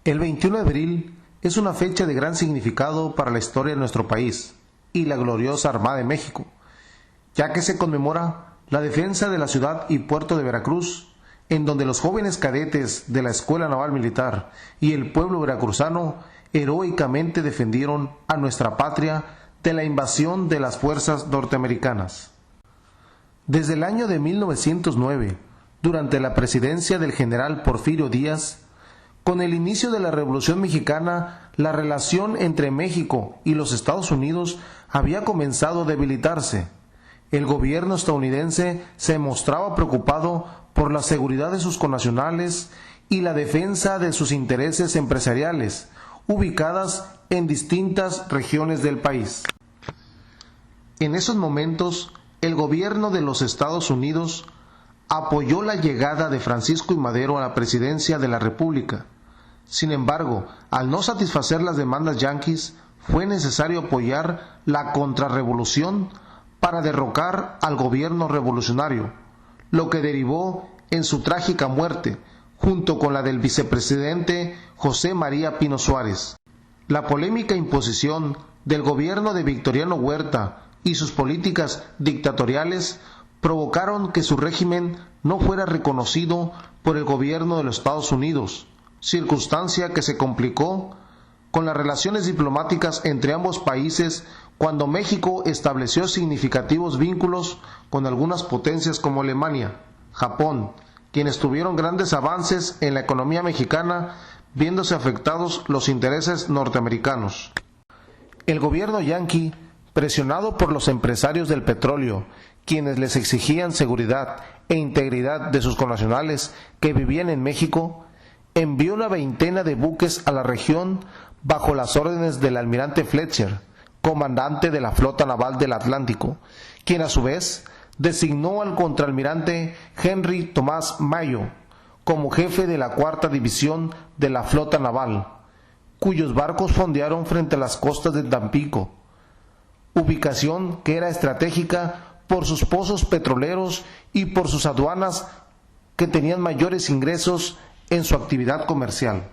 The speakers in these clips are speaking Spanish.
El 21 de abril es una fecha de gran significado para la historia de nuestro país y la gloriosa Armada de México, ya que se conmemora la defensa de la ciudad y puerto de Veracruz, en donde los jóvenes cadetes de la Escuela Naval Militar y el pueblo veracruzano heroicamente defendieron a nuestra patria de la invasión de las fuerzas norteamericanas. Desde el año de 1909, durante la presidencia del general Porfirio Díaz, con el inicio de la Revolución Mexicana, la relación entre México y los Estados Unidos había comenzado a debilitarse. El gobierno estadounidense se mostraba preocupado por la seguridad de sus connacionales y la defensa de sus intereses empresariales, ubicadas en distintas regiones del país. En esos momentos, el gobierno de los Estados Unidos apoyó la llegada de Francisco I. Madero a la presidencia de la República. Sin embargo, al no satisfacer las demandas yanquis, fue necesario apoyar la contrarrevolución para derrocar al gobierno revolucionario, lo que derivó en su trágica muerte, junto con la del vicepresidente José María Pino Suárez. La polémica imposición del gobierno de Victoriano Huerta y sus políticas dictatoriales provocaron que su régimen no fuera reconocido por el gobierno de los Estados Unidos, circunstancia que se complicó con las relaciones diplomáticas entre ambos países cuando México estableció significativos vínculos con algunas potencias como Alemania, Japón, quienes tuvieron grandes avances en la economía mexicana, viéndose afectados los intereses norteamericanos. El gobierno yanqui, presionado por los empresarios del petróleo, quienes les exigían seguridad e integridad de sus connacionales que vivían en México, envió una veintena de buques a la región bajo las órdenes del almirante Fletcher, comandante de la Flota Naval del Atlántico, quien a su vez designó al contraalmirante Henry Tomás Mayo como jefe de la cuarta división de la Flota Naval, cuyos barcos fondearon frente a las costas de Tampico, ubicación que era estratégica por sus pozos petroleros y por sus aduanas que tenían mayores ingresos en su actividad comercial.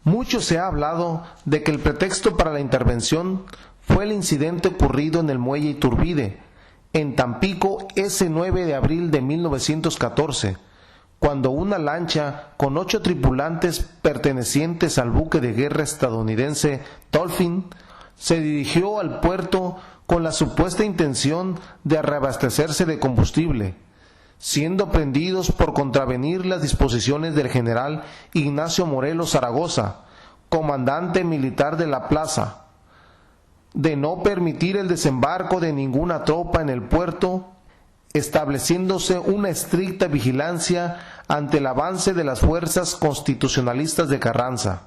Mucho se ha hablado de que el pretexto para la intervención fue el incidente ocurrido en el muelle Iturbide, en Tampico, ese 9 de abril de 1914, cuando una lancha con 8 tripulantes pertenecientes al buque de guerra estadounidense Dolphin se dirigió al puerto con la supuesta intención de reabastecerse de combustible, siendo prendidos por contravenir las disposiciones del general Ignacio Morelos Zaragoza, comandante militar de la plaza, de no permitir el desembarco de ninguna tropa en el puerto, estableciéndose una estricta vigilancia ante el avance de las fuerzas constitucionalistas de Carranza.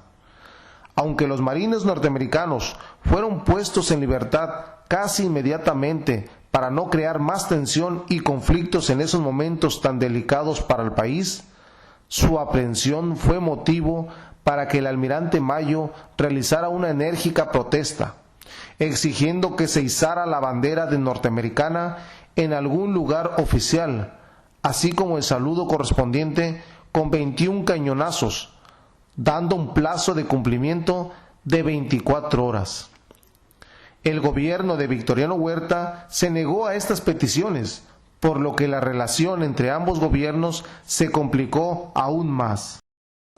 Aunque los marines norteamericanos fueron puestos en libertad casi inmediatamente para no crear más tensión y conflictos en esos momentos tan delicados para el país, su aprehensión fue motivo para que el almirante Mayo realizara una enérgica protesta, exigiendo que se izara la bandera de norteamericana en algún lugar oficial, así como el saludo correspondiente con 21 cañonazos, dando un plazo de cumplimiento de 24 horas. El gobierno de Victoriano Huerta se negó a estas peticiones, por lo que la relación entre ambos gobiernos se complicó aún más.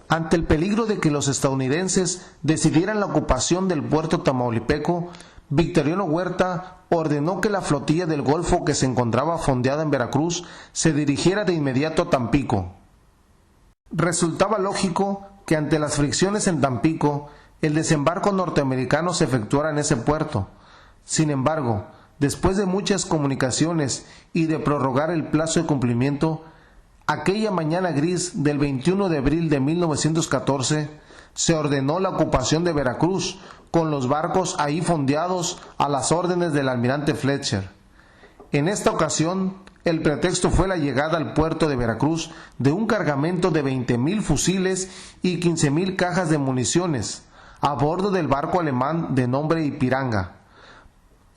Ante el peligro de que los estadounidenses decidieran la ocupación del puerto tamaulipeco, Victoriano Huerta ordenó que la flotilla del Golfo que se encontraba fondeada en Veracruz se dirigiera de inmediato a Tampico. Resultaba lógico que ante las fricciones en Tampico, el desembarco norteamericano se efectuara en ese puerto. Sin embargo, después de muchas comunicaciones y de prorrogar el plazo de cumplimiento, aquella mañana gris del 21 de abril de 1914, se ordenó la ocupación de Veracruz con los barcos ahí fondeados a las órdenes del almirante Fletcher. En esta ocasión, el pretexto fue la llegada al puerto de Veracruz de un cargamento de 20,000 fusiles y 15,000 cajas de municiones a bordo del barco alemán de nombre Ipiranga.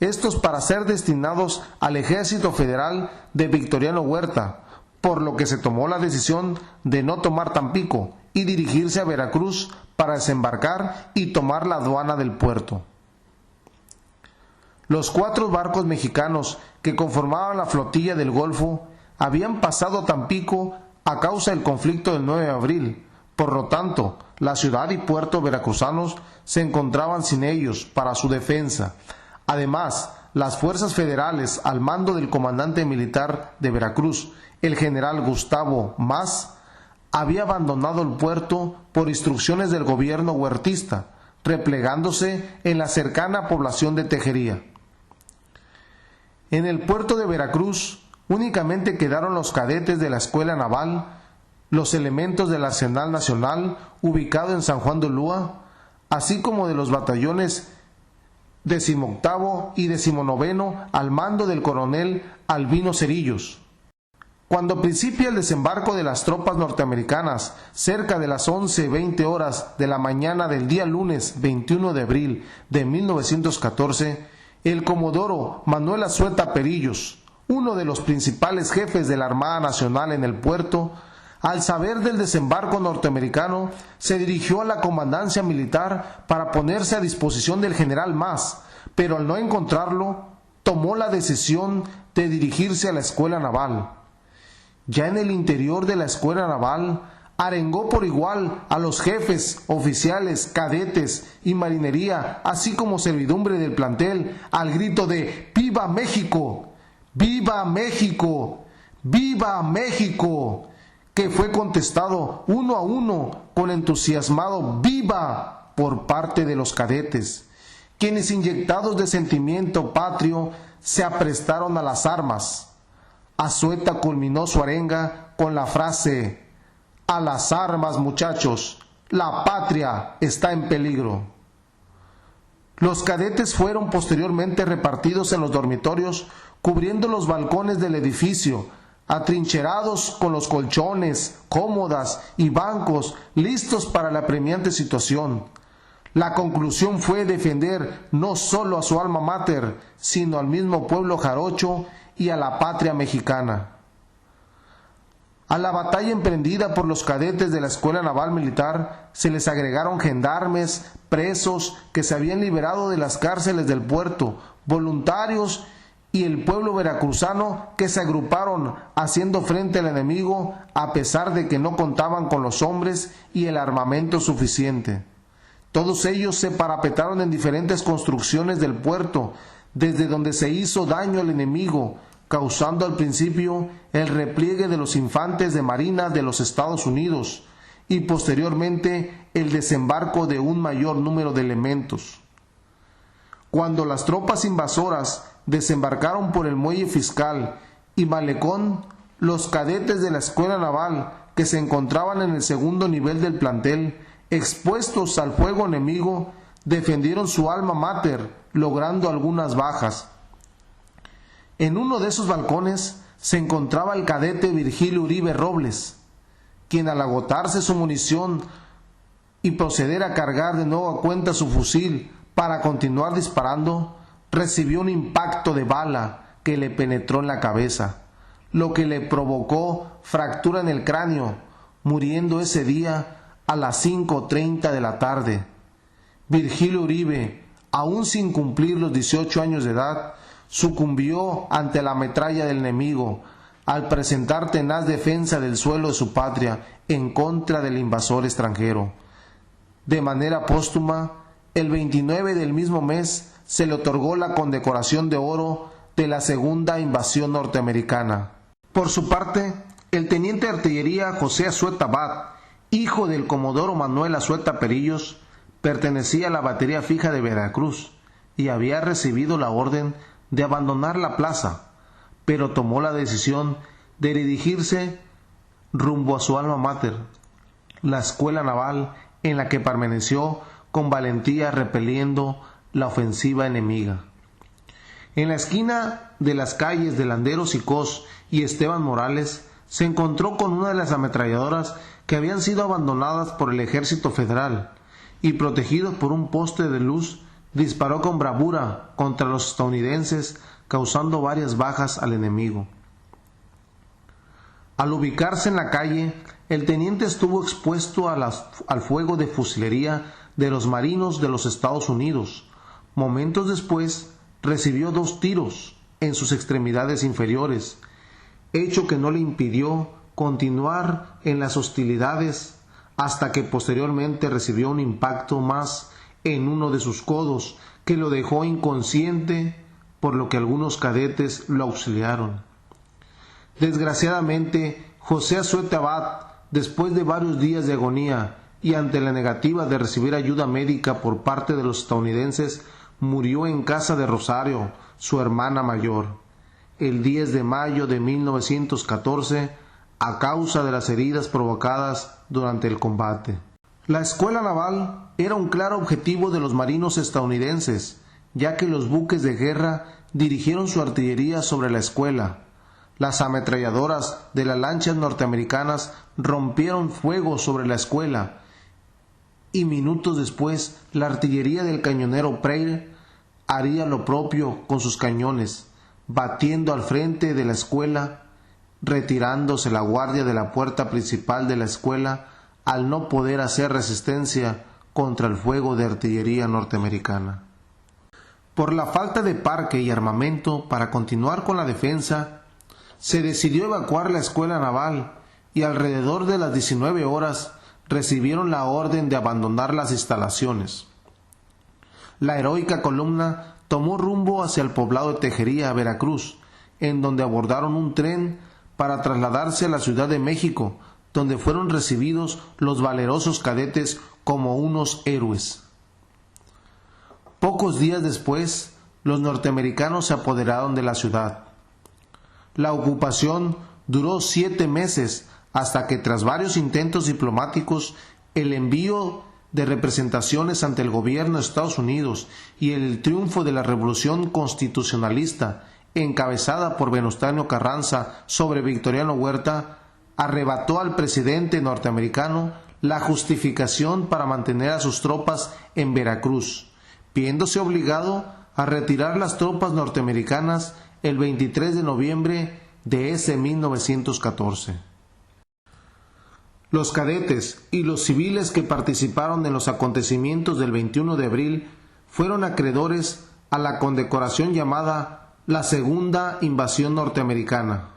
Estos para ser destinados al Ejército Federal de Victoriano Huerta, por lo que se tomó la decisión de no tomar Tampico, y dirigirse a Veracruz para desembarcar y tomar la aduana del puerto. Los 4 barcos mexicanos que conformaban la flotilla del Golfo habían pasado a Tampico a causa del conflicto del 9 de abril. Por lo tanto, la ciudad y puerto veracruzanos se encontraban sin ellos para su defensa. Además, las fuerzas federales, al mando del comandante militar de Veracruz, el general Gustavo Mas, había abandonado el puerto por instrucciones del gobierno huertista, replegándose en la cercana población de Tejería. En el puerto de Veracruz únicamente quedaron los cadetes de la Escuela Naval, los elementos del Arsenal Nacional ubicado en San Juan de Ulúa, así como de los batallones 18º y 19º al mando del coronel Albino Cerillos. Cuando principia el desembarco de las tropas norteamericanas, cerca de las 11:20 horas de la mañana del día lunes 21 de abril de 1914, el comodoro Manuel Azueta Perillos, uno de los principales jefes de la Armada Nacional en el puerto, al saber del desembarco norteamericano, se dirigió a la comandancia militar para ponerse a disposición del general Mas, pero al no encontrarlo, tomó la decisión de dirigirse a la Escuela Naval. Ya en el interior de la Escuela Naval, arengó por igual a los jefes, oficiales, cadetes y marinería, así como servidumbre del plantel, al grito de ¡Viva México! ¡Viva México! ¡Viva México!, que fue contestado uno a uno con entusiasmado ¡Viva! Por parte de los cadetes, quienes, inyectados de sentimiento patrio, se aprestaron a las armas. Azueta culminó su arenga con la frase: «A las armas, muchachos, la patria está en peligro». Los cadetes fueron posteriormente repartidos en los dormitorios, cubriendo los balcones del edificio, atrincherados con los colchones, cómodas y bancos listos para la apremiante situación. La conclusión fue defender no solo a su alma mater, sino al mismo pueblo jarocho y a la patria mexicana. A la batalla emprendida por los cadetes de la Escuela Naval Militar se les agregaron gendarmes, presos que se habían liberado de las cárceles del puerto, voluntarios y el pueblo veracruzano que se agruparon haciendo frente al enemigo a pesar de que no contaban con los hombres y el armamento suficiente. Todos ellos se parapetaron en diferentes construcciones del puerto, desde donde se hizo daño al enemigo, causando al principio el repliegue de los infantes de marina de los Estados Unidos y posteriormente el desembarco de un mayor número de elementos. Cuando las tropas invasoras desembarcaron por el Muelle Fiscal y Malecón, los cadetes de la Escuela Naval, que se encontraban en el segundo nivel del plantel, expuestos al fuego enemigo, defendieron su alma mater, logrando algunas bajas. En uno de esos balcones se encontraba el cadete Virgilio Uribe Robles, quien, al agotarse su munición y proceder a cargar de nuevo a cuenta su fusil para continuar disparando, recibió un impacto de bala que le penetró en la cabeza, lo que le provocó fractura en el cráneo, muriendo ese día a las 5:30 de la tarde. Virgilio Uribe, aún sin cumplir los 18 años de edad, sucumbió ante la metralla del enemigo al presentar tenaz defensa del suelo de su patria en contra del invasor extranjero. De manera póstuma, el 29 del mismo mes se le otorgó la condecoración de oro de la segunda invasión norteamericana. Por su parte, el teniente de artillería José Azueta Bat, hijo del comodoro Manuel Azueta Perillos, pertenecía a la batería fija de Veracruz y había recibido la orden de abandonar la plaza, pero tomó la decisión de dirigirse rumbo a su alma mater, la Escuela Naval, en la que permaneció con valentía repeliendo la ofensiva enemiga. En la esquina de las calles de Landeros y Cos y Esteban Morales se encontró con una de las ametralladoras que habían sido abandonadas por el ejército federal y, protegidos por un poste de luz, disparó con bravura contra los estadounidenses, causando varias bajas al enemigo. Al ubicarse en la calle, el teniente estuvo expuesto al fuego de fusilería de los marinos de los Estados Unidos. Momentos después, recibió 2 tiros en sus extremidades inferiores, hecho que no le impidió continuar en las hostilidades hasta que posteriormente recibió un impacto más en uno de sus codos que lo dejó inconsciente, por lo que algunos cadetes lo auxiliaron. Desgraciadamente, José Azueta Abad, después de varios días de agonía y ante la negativa de recibir ayuda médica por parte de los estadounidenses, murió en casa de Rosario, su hermana mayor, el 10 de mayo de 1914, a causa de las heridas provocadas durante el combate. La escuela naval era un claro objetivo de los marinos estadounidenses, ya que los buques de guerra dirigieron su artillería sobre la escuela. Las ametralladoras de las lanchas norteamericanas rompieron fuego sobre la escuela y minutos después la artillería del cañonero Pryor haría lo propio con sus cañones, batiendo al frente de la escuela, retirándose la guardia de la puerta principal de la escuela al no poder hacer resistencia contra el fuego de artillería norteamericana. Por la falta de parque y armamento para continuar con la defensa, se decidió evacuar la escuela naval y alrededor de las 19 horas recibieron la orden de abandonar las instalaciones. La heroica columna tomó rumbo hacia el poblado de Tejería, Veracruz, en donde abordaron un tren para trasladarse a la Ciudad de México, donde fueron recibidos los valerosos cadetes como unos héroes. Pocos días después, los norteamericanos se apoderaron de la ciudad. La ocupación duró 7 meses hasta que, tras varios intentos diplomáticos, el envío de representaciones ante el gobierno de Estados Unidos y el triunfo de la Revolución Constitucionalista, encabezada por Venustiano Carranza sobre Victoriano Huerta, arrebató al presidente norteamericano la justificación para mantener a sus tropas en Veracruz, viéndose obligado a retirar las tropas norteamericanas el 23 de noviembre de ese 1914. Los cadetes y los civiles que participaron en los acontecimientos del 21 de abril fueron acreedores a la condecoración llamada la Segunda Invasión Norteamericana.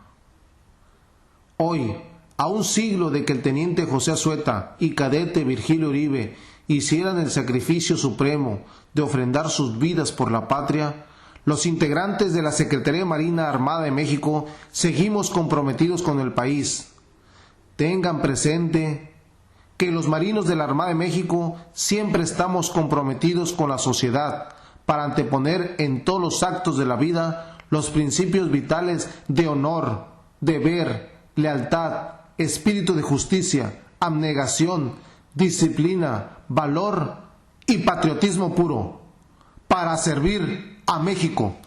Hoy, a un siglo de que el teniente José Azueta y cadete Virgilio Uribe hicieran el sacrificio supremo de ofrendar sus vidas por la patria, los integrantes de la Secretaría de Marina Armada de México seguimos comprometidos con el país. Tengan presente que los marinos de la Armada de México siempre estamos comprometidos con la sociedad para anteponer en todos los actos de la vida los principios vitales de honor, deber, lealtad, espíritu de justicia, abnegación, disciplina, valor y patriotismo puro, para servir a México.